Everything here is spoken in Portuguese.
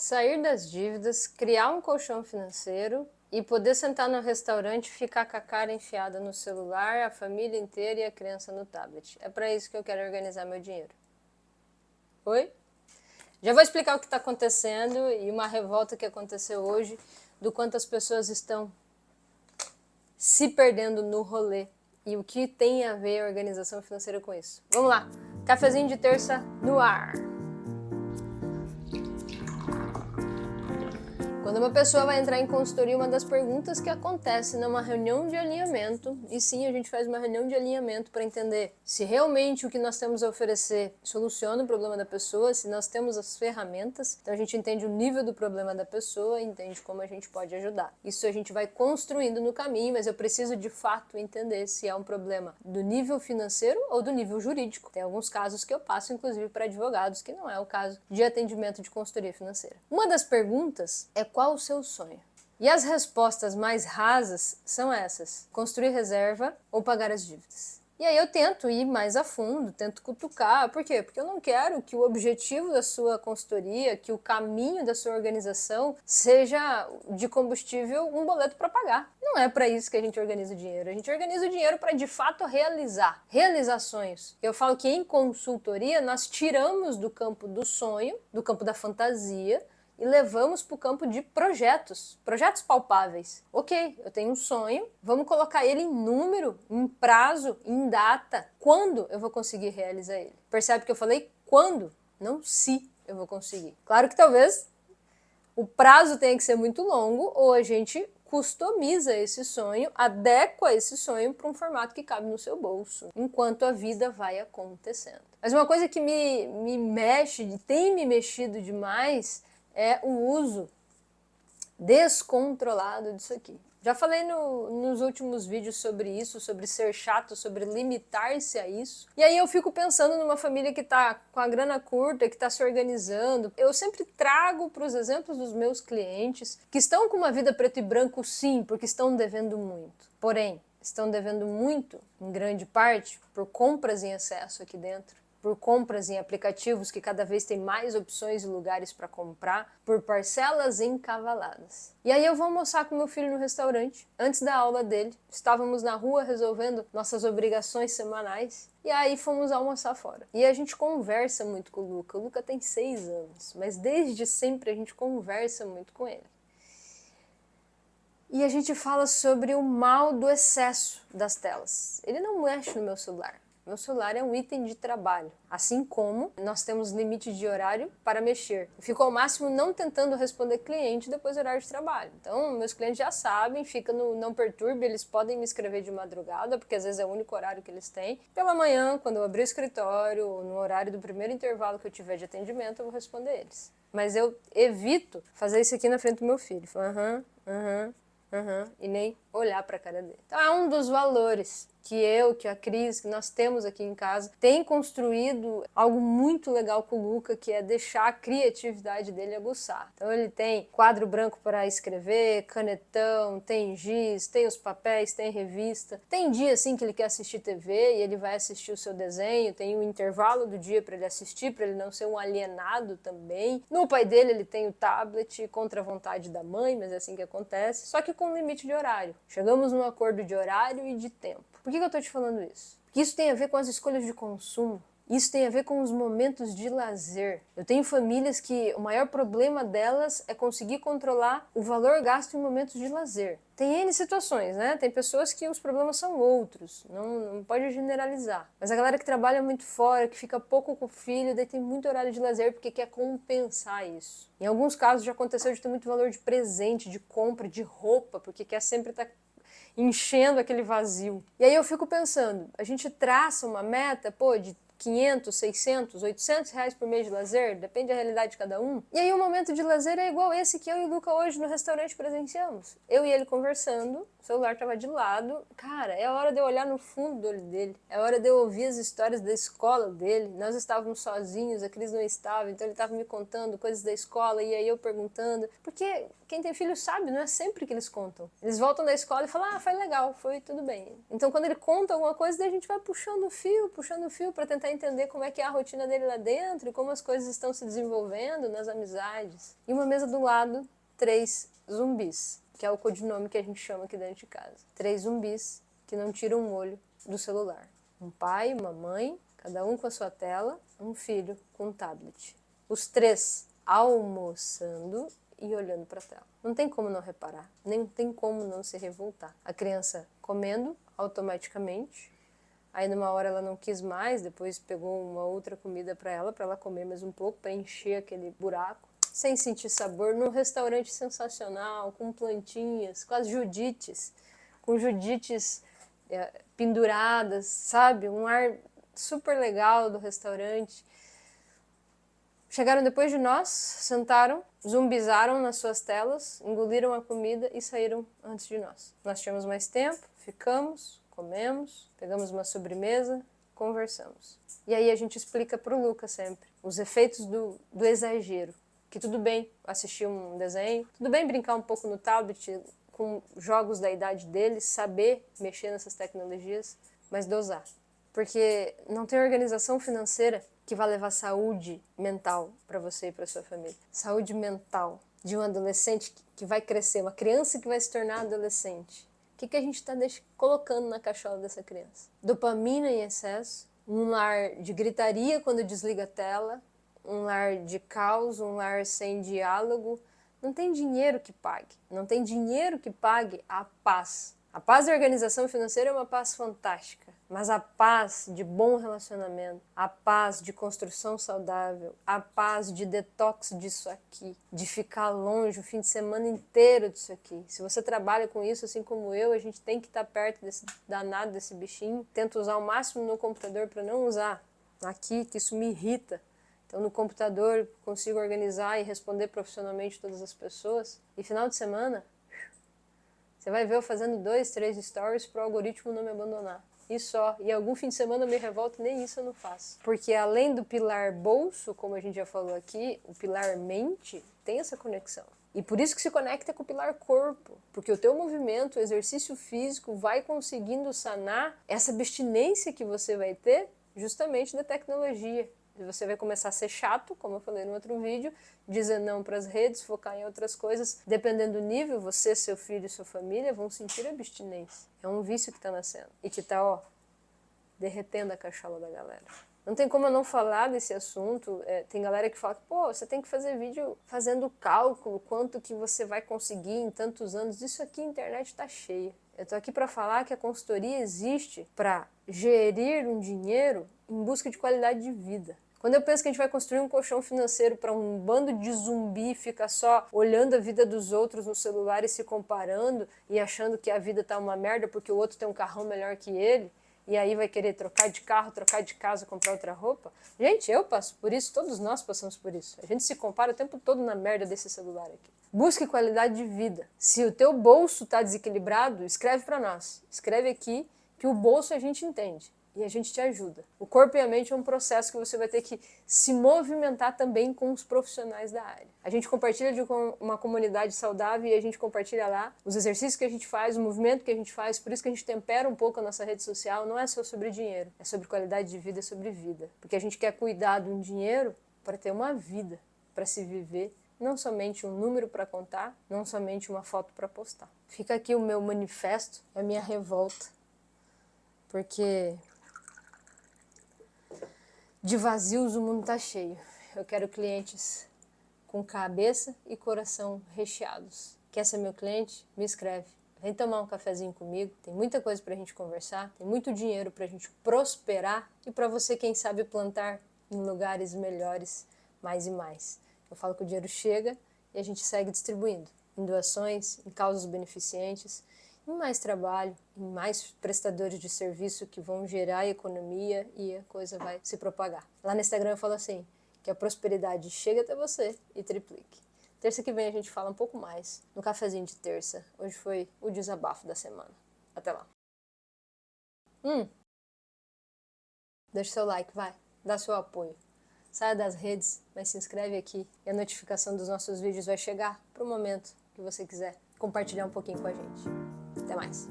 Sair das dívidas, criar um colchão financeiro e poder sentar no restaurante e ficar com a cara enfiada no celular, a família inteira e a criança no tablet. É para isso que eu quero organizar meu dinheiro. Oi? Já vou explicar o que está acontecendo e uma revolta que aconteceu hoje do quanto as pessoas estão se perdendo no rolê e o que tem a ver a organização financeira com isso. Vamos lá! Cafezinho de terça no ar! Quando uma pessoa vai entrar em consultoria, uma das perguntas que acontece numa reunião de alinhamento, e sim, a gente faz uma reunião de alinhamento para entender se realmente o que nós temos a oferecer soluciona o problema da pessoa, se nós temos as ferramentas, então a gente entende o nível do problema da pessoa e entende como a gente pode ajudar. Isso a gente vai construindo no caminho, mas eu preciso de fato entender se é um problema do nível financeiro ou do nível jurídico. Tem alguns casos que eu passo, inclusive, para advogados, que não é o caso de atendimento de consultoria financeira. Uma das perguntas é qual o seu sonho? E as respostas mais rasas são essas: construir reserva ou pagar as dívidas. E aí eu tento ir mais a fundo, tento cutucar. Por quê? Porque eu não quero que o objetivo da sua consultoria, que o caminho da sua organização seja de combustível um boleto para pagar. Não é para isso que a gente organiza o dinheiro. A gente organiza o dinheiro para de fato realizar sonhos. Eu falo que em consultoria nós tiramos do campo do sonho, do campo da fantasia, e levamos para o campo de projetos palpáveis. Ok, eu tenho um sonho, vamos colocar ele em número, em prazo, em data. Quando eu vou conseguir realizar ele? Percebe que eu falei quando, não se eu vou conseguir. Claro que talvez o prazo tenha que ser muito longo, ou a gente customiza esse sonho, adequa esse sonho para um formato que cabe no seu bolso, enquanto a vida vai acontecendo. Mas uma coisa que me mexe, tem me mexido demais, é o uso descontrolado disso aqui. Já falei nos últimos vídeos sobre isso, sobre ser chato, sobre limitar-se a isso. E aí eu fico pensando numa família que tá com a grana curta, que tá se organizando. Eu sempre trago para os exemplos dos meus clientes que estão com uma vida preto e branco, sim, porque estão devendo muito. Porém, estão devendo muito, em grande parte, por compras em excesso aqui dentro, por compras em aplicativos que cada vez tem mais opções e lugares para comprar, por parcelas encavaladas. E aí eu vou almoçar com meu filho no restaurante. Antes da aula dele, estávamos na rua resolvendo nossas obrigações semanais, e aí fomos almoçar fora. E a gente conversa muito com o Luca. O Luca tem 6 anos, mas desde sempre a gente conversa muito com ele. E a gente fala sobre o mal do excesso das telas. Ele não mexe no meu celular. Meu celular é um item de trabalho, assim como nós temos limite de horário para mexer. Eu fico ao máximo não tentando responder cliente depois do horário de trabalho. Então, meus clientes já sabem, fica no não perturbe, eles podem me escrever de madrugada, porque às vezes é o único horário que eles têm. Pela manhã, quando eu abrir o escritório, ou no horário do primeiro intervalo que eu tiver de atendimento, eu vou responder eles. Mas eu evito fazer isso aqui na frente do meu filho. E nem olhar para a cara dele. Então é um dos valores que a Cris, que nós temos aqui em casa, tem construído algo muito legal com o Luca, que é deixar a criatividade dele aguçar. Então ele tem quadro branco para escrever, canetão, tem giz, tem os papéis, tem revista. Tem dia assim que ele quer assistir TV e ele vai assistir o seu desenho, tem um intervalo do dia para ele assistir, para ele não ser um alienado também. No pai dele ele tem o tablet contra a vontade da mãe, mas é assim que acontece, só que com limite de horário. Chegamos num acordo de horário e de tempo. Por que eu tô te falando isso? Porque isso tem a ver com as escolhas de consumo. Isso tem a ver com os momentos de lazer. Eu tenho famílias que o maior problema delas é conseguir controlar o valor gasto em momentos de lazer. Tem N situações, né? Tem pessoas que os problemas são outros, não pode generalizar. Mas a galera que trabalha muito fora, que fica pouco com o filho, daí tem muito horário de lazer porque quer compensar isso. Em alguns casos já aconteceu de ter muito valor de presente, de compra, de roupa, porque quer sempre estar enchendo aquele vazio. E aí eu fico pensando, a gente traça uma meta, de 500, 600, 800 reais por mês de lazer, depende da realidade de cada um. E aí o momento de lazer é igual esse que eu e o Luca hoje no restaurante presenciamos. Eu e ele conversando, o celular tava de lado. Cara, é hora de eu olhar no fundo do olho dele. É hora de eu ouvir as histórias da escola dele. Nós estávamos sozinhos, a Cris não estava, então ele estava me contando coisas da escola e aí eu perguntando. Porque quem tem filho sabe, não é sempre que eles contam. Eles voltam da escola e falam, foi legal, foi tudo bem. Então quando ele conta alguma coisa, daí a gente vai puxando o fio para tentar entender como é que é a rotina dele lá dentro e como as coisas estão se desenvolvendo nas amizades. E uma mesa do lado, 3 zumbis, que é o codinome que a gente chama aqui dentro de casa. 3 zumbis que não tiram um olho do celular. Um pai, uma mãe, cada um com a sua tela, um filho com um tablet. Os 3 almoçando e olhando para a tela. Não tem como não reparar, nem tem como não se revoltar. A criança comendo automaticamente, aí numa hora ela não quis mais, depois pegou uma outra comida para ela comer mais um pouco, para encher aquele buraco, sem sentir sabor, num restaurante sensacional, com plantinhas, com as judites, penduradas, sabe? Um ar super legal do restaurante. Chegaram depois de nós, sentaram, zumbizaram nas suas telas, engoliram a comida e saíram antes de nós. Nós tínhamos mais tempo, ficamos, comemos, pegamos uma sobremesa, conversamos. E aí a gente explica pro Lucas sempre os efeitos do exagero. Que tudo bem assistir um desenho, tudo bem brincar um pouco no tablet com jogos da idade dele, saber mexer nessas tecnologias, mas dosar. Porque não tem organização financeira que vai levar saúde mental para você e para sua família. Saúde mental de um adolescente que vai crescer, uma criança que vai se tornar adolescente. O que a gente está colocando na cachola dessa criança? Dopamina em excesso, um lar de gritaria quando desliga a tela, um lar de caos, um lar sem diálogo. Não tem dinheiro que pague. Não tem dinheiro que pague a paz. A paz da organização financeira é uma paz fantástica, mas a paz de bom relacionamento, a paz de construção saudável, a paz de detox disso aqui, de ficar longe o fim de semana inteiro disso aqui. Se você trabalha com isso, assim como eu, a gente tem que estar perto desse danado, desse bichinho. Tento usar o máximo no computador para não usar aqui, que isso me irrita. Então no computador consigo organizar e responder profissionalmente todas as pessoas. E final de semana, você vai ver eu fazendo 2, 3 stories para o algoritmo não me abandonar. E só. E algum fim de semana eu me revolto, nem isso eu não faço. Porque além do pilar bolso, como a gente já falou aqui, o pilar mente tem essa conexão. E por isso que se conecta com o pilar corpo. Porque o teu movimento, o exercício físico vai conseguindo sanar essa abstinência que você vai ter justamente da tecnologia. Você vai começar a ser chato, como eu falei no outro vídeo, dizer não para as redes, focar em outras coisas. Dependendo do nível, você, seu filho e sua família vão sentir abstinência. É um vício que está nascendo e que está, ó, derretendo a cachola da galera. Não tem como eu não falar desse assunto. Tem galera que fala, pô, você tem que fazer vídeo fazendo cálculo, quanto que você vai conseguir em tantos anos. Isso aqui, a internet está cheia. Eu tô aqui para falar que a consultoria existe para gerir um dinheiro em busca de qualidade de vida. Quando eu penso que a gente vai construir um colchão financeiro para um bando de zumbi, fica só olhando a vida dos outros no celular e se comparando e achando que a vida tá uma merda porque o outro tem um carrão melhor que ele, e aí vai querer trocar de carro, trocar de casa, comprar outra roupa. Gente, eu passo por isso, todos nós passamos por isso. A gente se compara o tempo todo na merda desse celular aqui. Busque qualidade de vida. Se o teu bolso tá desequilibrado, escreve para nós. Escreve aqui que o bolso a gente entende. E a gente te ajuda. O corpo e a mente é um processo que você vai ter que se movimentar também com os profissionais da área. A gente compartilha de uma comunidade saudável e a gente compartilha lá os exercícios que a gente faz, o movimento que a gente faz, por isso que a gente tempera um pouco a nossa rede social. Não é só sobre dinheiro, é sobre qualidade de vida, é sobre vida. Porque a gente quer cuidar de um dinheiro para ter uma vida, para se viver, não somente um número para contar, não somente uma foto para postar. Fica aqui o meu manifesto, a minha revolta, porque de vazios o mundo tá cheio. Eu quero clientes com cabeça e coração recheados. Quer ser meu cliente? Me escreve. Vem tomar um cafezinho comigo. Tem muita coisa pra gente conversar, tem muito dinheiro pra gente prosperar e pra você, quem sabe, plantar em lugares melhores mais e mais. Eu falo que o dinheiro chega e a gente segue distribuindo em doações, em causas beneficentes, em mais trabalho, em mais prestadores de serviço que vão gerar economia e a coisa vai se propagar. Lá no Instagram eu falo assim, que a prosperidade chega até você e triplique. Terça que vem a gente fala um pouco mais no cafezinho de terça. Hoje foi o desabafo da semana. Até lá. Deixa seu like, vai. Dá seu apoio. Saia das redes, mas se inscreve aqui e a notificação dos nossos vídeos vai chegar pro momento que você quiser compartilhar um pouquinho com a gente. Até mais.